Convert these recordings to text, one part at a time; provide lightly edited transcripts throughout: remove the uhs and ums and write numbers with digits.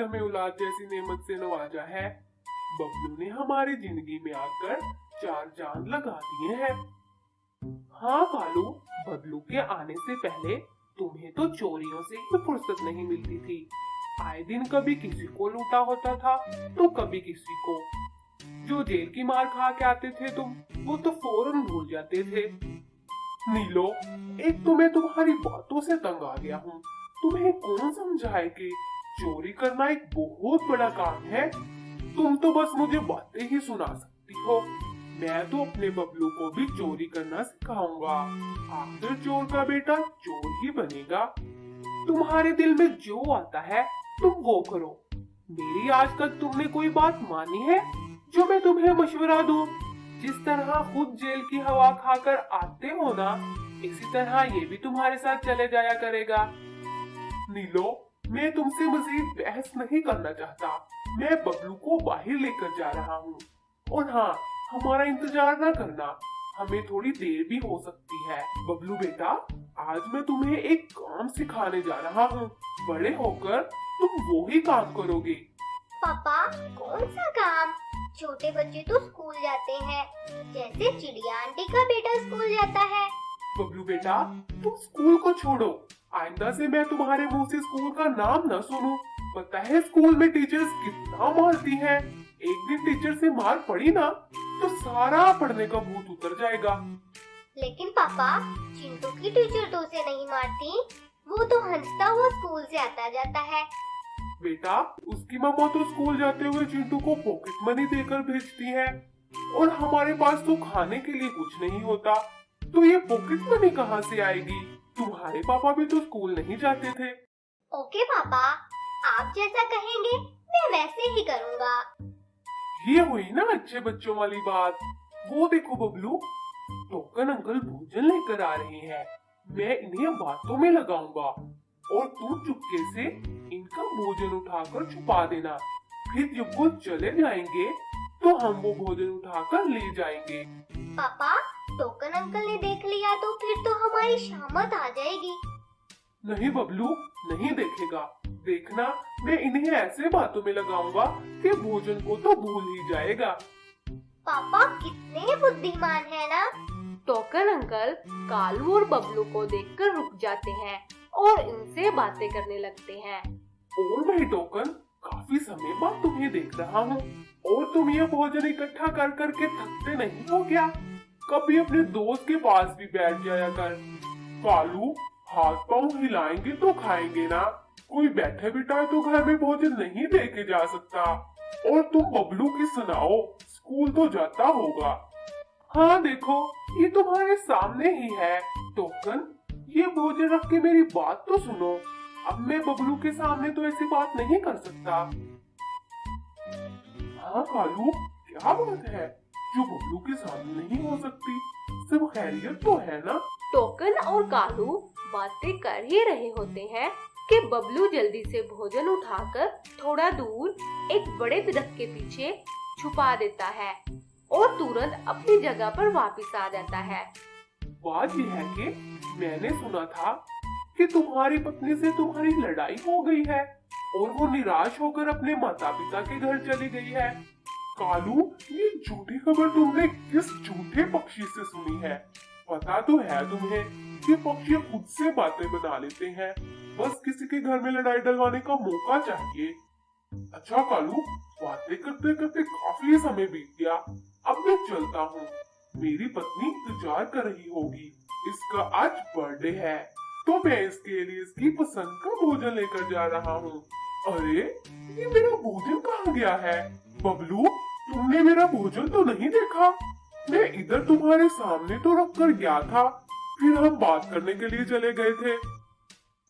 हमें औलाद जैसी नेमत से नवाजा है। बबलू ने हमारी जिंदगी में आकर 4 चांद लगा दिए हैं। हाँ कालू, बबलू के आने से पहले तुम्हें तो चोरियों से ही फुर्सत नहीं मिलती थी। आए दिन कभी किसी को लूटा होता था तो कभी किसी को। जो जेल की मार खा के आते थे तुम, वो तो फौरन भूल जाते थे। नीलो, एक तो मैं तुम्हारी बातों से तंग आ गया हूँ। तुम्हें कौन समझाए कि चोरी करना एक बहुत बड़ा काम है। तुम तो बस मुझे बातें ही सुना सकती हो। मैं तो अपने बबलू को भी चोरी करना सिखाऊंगा। आखिर चोर का बेटा चोर ही बनेगा। तुम्हारे दिल में जो आता है तुम वो करो। मेरी आज तक तुमने कोई बात मानी है जो मैं तुम्हें मशवरा दूं? जिस तरह खुद जेल की हवा खाकर आते हो ना, इसी तरह ये भी तुम्हारे साथ चले जाया करेगा। नीलो, मैं तुमसे मजीद बहस नहीं करना चाहता। मैं बबलू को बाहर लेकर जा रहा हूँ। और हाँ, हमारा इंतजार न करना, हमें थोड़ी देर भी हो सकती है। बबलू बेटा, आज मैं तुम्हें एक काम सिखाने जा रहा हूँ। बड़े होकर तुम वो ही काम करोगे। पापा, कौन सा काम? छोटे बच्चे तो स्कूल जाते हैं, जैसे चिड़िया आंटी का बेटा स्कूल जाता है। बबलू बेटा, तुम स्कूल को छोड़ो। आइंदा से मैं तुम्हारे मुंह से स्कूल का नाम न सुनूं। पता है स्कूल में टीचर्स कितना मारती हैं। एक दिन टीचर से मार पड़ी ना तो सारा पढ़ने का भूत उतर जाएगा। लेकिन पापा, चिंटू की टीचर तो उसे नहीं मारती। वो तो हंसता हुआ स्कूल से आता जाता है। बेटा, उसकी मम्मा तो स्कूल जाते हुए चिंटू को पॉकेट मनी देकर भेजती है। और हमारे पास तो खाने के लिए कुछ नहीं होता, तो ये पॉकेट मनी कहाँ से आएगी? तुम्हारे पापा भी तो स्कूल नहीं जाते थे। ओके पापा, आप जैसा कहेंगे मैं वैसे ही करूँगा। ये हुई ना अच्छे बच्चों वाली बात। वो देखो बबलू, टोकन अंकल भोजन लेकर आ रहे हैं। मैं इन्हें बातों में लगाऊंगा और तुम चुपके से इनका भोजन उठाकर छुपा देना। फिर जब वो चले जाएंगे तो हम वो भोजन उठाकर ले जाएंगे। पापा, टोकन अंकल ने देख लिया तो फिर तो हमारी शामत आ जाएगी। नहीं बबलू, नहीं देखेगा। देखना, मैं इन्हें ऐसे बातों में लगाऊंगा कि भोजन को तो भूल ही जाएगा। पापा कितने बुद्धिमान है ना। टोकन अंकल कालू और बबलू को देखकर रुक जाते हैं और इनसे बातें करने लगते हैं। और भाई टोकन, काफी समय बाद तुम्हें देख रहा हूँ। और तुम ये भोजन इकट्ठा कर करके थकते नहीं हो क्या? कभी अपने दोस्त के पास भी बैठ जाया कर। कालू, हाथ पांव हिलाएंगे तो खाएंगे ना। कोई बैठे बिठाए तो घर में भोजन नहीं देके जा सकता। और तुम बबलू की सुनाओ, स्कूल तो जाता होगा। हाँ देखो, ये तुम्हारे सामने ही है। टोकन, ये भोजन रख के मेरी बात तो सुनो। अब मैं बबलू के सामने तो ऐसी बात नहीं कर सकता। हाँ कालू, क्या बात है जो बबलू के सामने नहीं हो सकती? सब खैरियत तो है ना? टोकन और कालू बातें कर ही रहे होते हैं कि बबलू जल्दी से भोजन उठाकर थोड़ा दूर एक बड़े दरख्त के पीछे छुपा देता है और तुरंत अपनी जगह पर वापस आ जाता है। बात यह है कि मैंने सुना था कि तुम्हारी पत्नी से तुम्हारी लड़ाई हो गई है और वो निराश होकर अपने माता पिता के घर चली गई है। कालू, ये झूठी खबर तुमने किस झूठे पक्षी से सुनी है? पता तो है तुम्हें कि पक्षी खुद से बातें बना लेते हैं, बस किसी के घर में लड़ाई डलवाने का मौका चाहिए। अच्छा कालू, बातें करते करते काफी समय बीत गया। अब मैं चलता हूँ। मेरी पत्नी इंतजार कर रही होगी। इसका आज बर्थडे है तो मैं इसके लिए इसकी पसंद का भोजन लेकर जा रहा हूँ। अरे, ये मेरा भोजन कहाँ गया है? बबलू, तुमने मेरा भोजन तो नहीं देखा? मैं इधर तुम्हारे सामने तो रख कर गया था, फिर हम बात करने के लिए चले गए थे।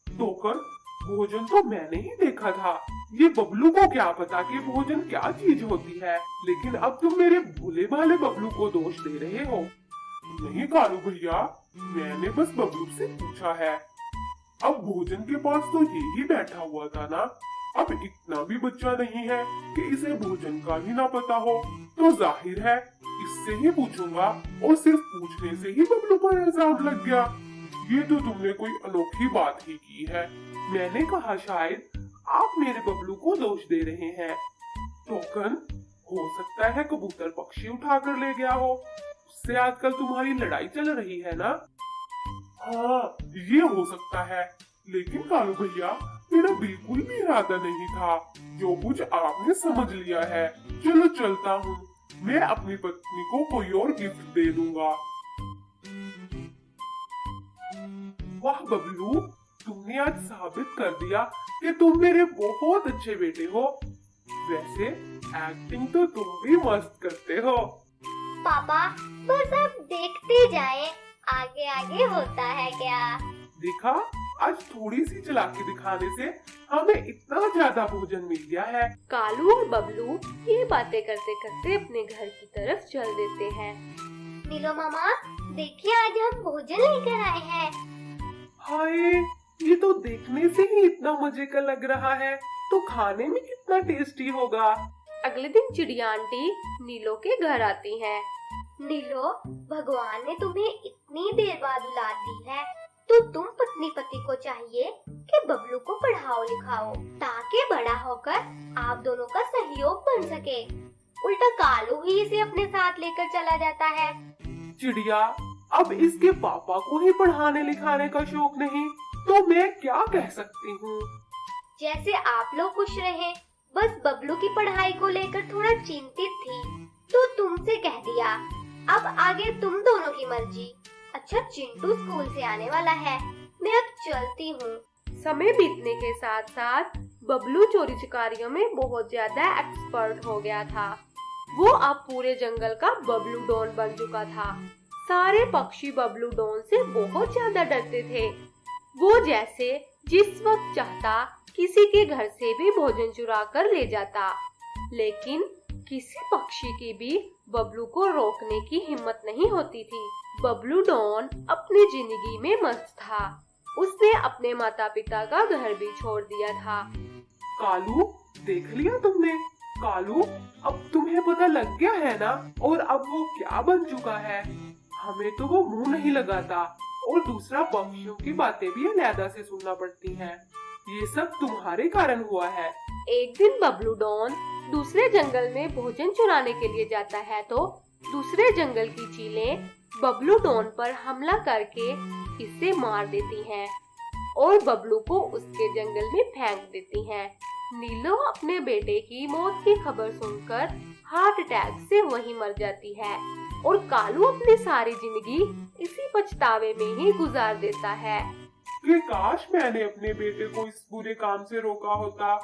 टोकन, भोजन तो मैंने ही देखा था। ये बबलू को क्या पता कि भोजन क्या चीज होती है। लेकिन अब तुम मेरे भोले भाले बबलू को दोष दे रहे हो। नहीं कालू भैया, मैंने बस बबलू से पूछा है। अब भोजन के पास तो यही बैठा हुआ था ना। अब इतना भी बच्चा नहीं है कि इसे भोजन का भी ना पता हो, तो जाहिर है इससे ही पूछूंगा। और सिर्फ पूछने से ही बबलू पर इल्जाम लग गया। ये तो तुमने कोई अनोखी बात ही की है। मैंने कहा शायद आप मेरे बबलू को दोष दे रहे हैं। टोकन, हो सकता है कबूतर पक्षी उठा कर ले गया हो, उससे आजकल तुम्हारी लड़ाई चल रही है ना? हाँ, ये हो सकता है, लेकिन कालू भैया मेरा बिल्कुल भी इरादा नहीं था। जो कुछ आपने समझ लिया है। चलो चलता हूँ, मैं अपनी पत्नी को कोई और गिफ्ट दे दूंगा। वाह बबलू, तुमने आज साबित कर दिया कि तुम मेरे बहुत अच्छे बेटे हो। वैसे एक्टिंग तो तुम भी मस्त करते हो। पापा बस आप देखते जाएं, आगे आगे होता है क्या। देखा, आज थोड़ी सी चालाकी दिखाने से हमें इतना ज्यादा भोजन मिल गया है। कालू और बबलू ये बातें करते करते अपने घर की तरफ चल देते हैं। नीलो मामा, देखिए आज हम भोजन लेकर आए हैं। हाय, ये तो देखने से ही इतना मजे का लग रहा है, तो खाने में कितना टेस्टी होगा। अगले दिन चिड़िया आंटी नीलो के घर आती हैं। नीलो, भगवान ने तुम्हें इतनी देर बाद औलाद दी है, तो तुम पत्नी पति को चाहिए कि बबलू को पढ़ाओ लिखाओ, ताकि बड़ा होकर आप दोनों का सहयोग बन सके। उल्टा कालू ही इसे अपने साथ लेकर चला जाता है। चिड़िया, अब इसके पापा को ही पढ़ाने लिखाने का शौक नहीं, तो मैं क्या कह सकती हूँ। जैसे आप लोग खुश रहे, बस बबलू की पढ़ाई को लेकर थोड़ा चिंतित थी, तो तुमसे कह दिया। अब आगे तुम दोनों की मर्जी। अच्छा, चिंटू स्कूल से आने वाला है, मैं अब चलती हूँ। समय बीतने के साथ साथ बबलू चोरी चकारियों में बहुत ज्यादा एक्सपर्ट हो गया था। वो अब पूरे जंगल का बबलू डॉन बन चुका था। सारे पक्षी बबलू डॉन से बहुत ज्यादा डरते थे। वो जैसे जिस वक्त चाहता किसी के घर से भी भोजन चुरा कर ले जाता, लेकिन किसी पक्षी की भी बबलू को रोकने की हिम्मत नहीं होती थी। बबलू डॉन अपनी जिंदगी में मस्त था। उसने अपने माता पिता का घर भी छोड़ दिया था। कालू, देख लिया तुमने? कालू, अब तुम्हें पता लग गया है ना? और अब वो क्या बन चुका है? हमें तो वो मुंह नहीं लगाता, और दूसरा पक्षियों की बातें भी अलग से सुनना पड़ती हैं। ये सब तुम्हारे कारण हुआ है। एक दिन बबलू डॉन दूसरे जंगल में भोजन चुराने के लिए जाता है, तो दूसरे जंगल की चीलें बबलू डॉन पर हमला करके इसे मार देती हैं और बबलू को उसके जंगल में फेंक देती हैं। नीलो अपने बेटे की मौत की खबर सुनकर हार्ट अटैक से वहीं मर जाती है, और कालू अपनी सारी जिंदगी इसी पछतावे में ही गुजार देता है कि काश मैंने अपने बेटे को इस बुरे काम से रोका होता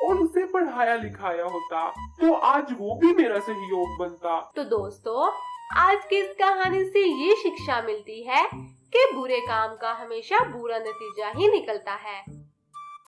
और उसे पढ़ाया लिखाया होता, तो आज वो भी मेरा सहयोग बनता। तो दोस्तों, आज की इस कहानी से ये शिक्षा मिलती है कि बुरे काम का हमेशा बुरा नतीजा ही निकलता है।